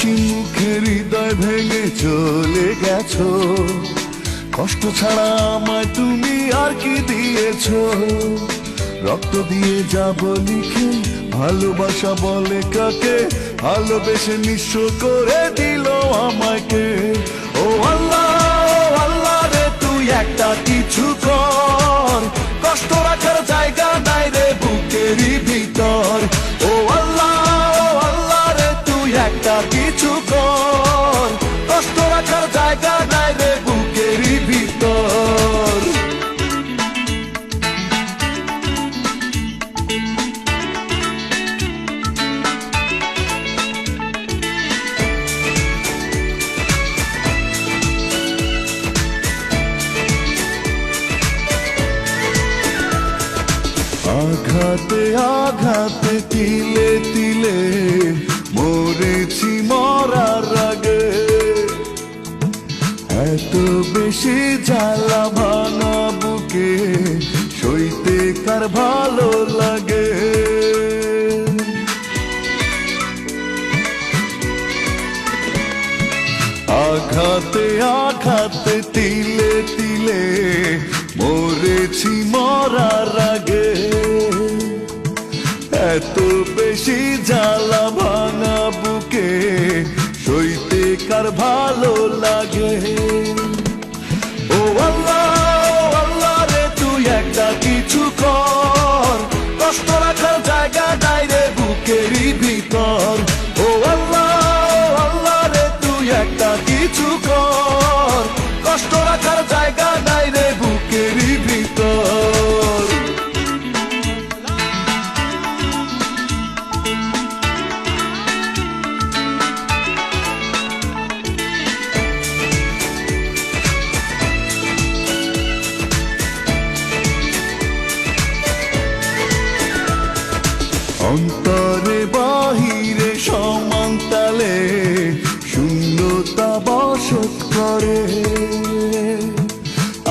হাসি মুখে হৃদয় ভেঙে চলে গেছো, কষ্ট ছাড়া আমায় তুমি আর কি দিয়েছো? রক্ত দিয়ে যাব লিখে ভালোবাসা বলে কাকে, ভালোবেসে নিঃস্ব করে দিল আমাকে। ও আল্লাহ, ও আল্লাহ রে তুই একটা কিছু কর, কষ্ট রাখার জায়গা নাই রে বুকেরই ভিতর। ও আল্লাহ, ও আল্লাহ রে তুই একটা কিছু কর, কষ্ট রাখার জায়গা নাই রে বুকেরই ভিতর। আঘাতে আঘাতে তিলে তিলে মরেছি মরার আগে, এত বেশি জ্বালা ভাঙা বুকে সইতে কার ভালো লাগে। আঘাতে আঘাতে তিলে তিলে মরেছি মরার আগে, এত বেশি জ্বালা ভাঙা বুকে সইতে কার ভালো লাগে। ও আল্লাহ, ও আল্লাহ রে তুই একটা কিছু কর, কষ্ট রাখার জায়গা নাই রে বুকেরই ভিতর। ও আল্লাহ, ও আল্লাহ রে তুই একটা কিছু কর, কষ্ট রাখার জায়গা নাই রে বুকেরই ভিতর। অন্তরে বাহিরে সমান তালে শূন্যতা বসত করে,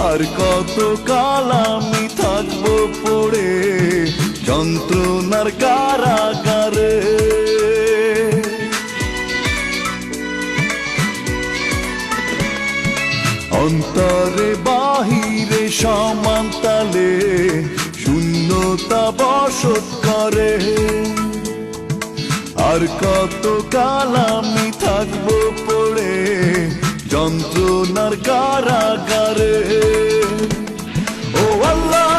আর কত কাল আমি থাকবো পড়ে যন্ত্রণার কারাগারে। অন্তরে বাহিরে সমান তালে শূন্যতা বসত করে, আর কত কাল আমি থাকবো পড়ে যন্ত্রণার কারাগারে। ও আল্লাহ,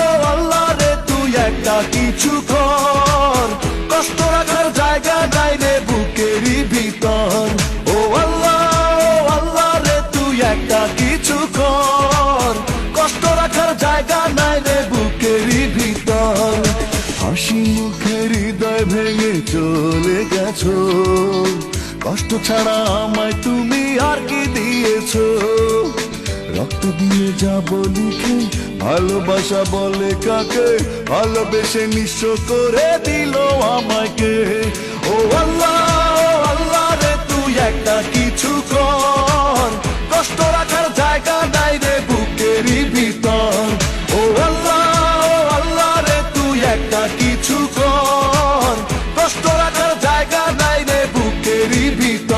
ও আল্লাহ রে তুই একটা কিছু কর, কষ্ট রাখার জায়গা নাই রে বুকেরই ভিতর। ও আল্লাহ, ও আল্লাহ রে তুই একটা কিছু কর, কষ্ট রাখার জায়গা নাই রে বুকেরই ভিতর। হাসি মুখে হৃদয় ভেঙে চলে গেছো, কষ্ট ছাড়া আমায় তুমি আর কি দিয়েছো? রক্ত দিয়ে যাব লিখে ভালোবাসা বলে কাকে, ভালোবেসে নিঃস্ব করে দিল আমাকে। ও আল্লাহ, ও আল্লাহ রে তুই একটা কিছু কর, কষ্ট রাখার জায়গা নাই রে বুকেরই ভিতর। ও আল্লাহ, ও আল্লাহ রে তুই একটা কিছু কর, কষ্ট রাখার জায়গা নাই রে বুকেরই ভিতর।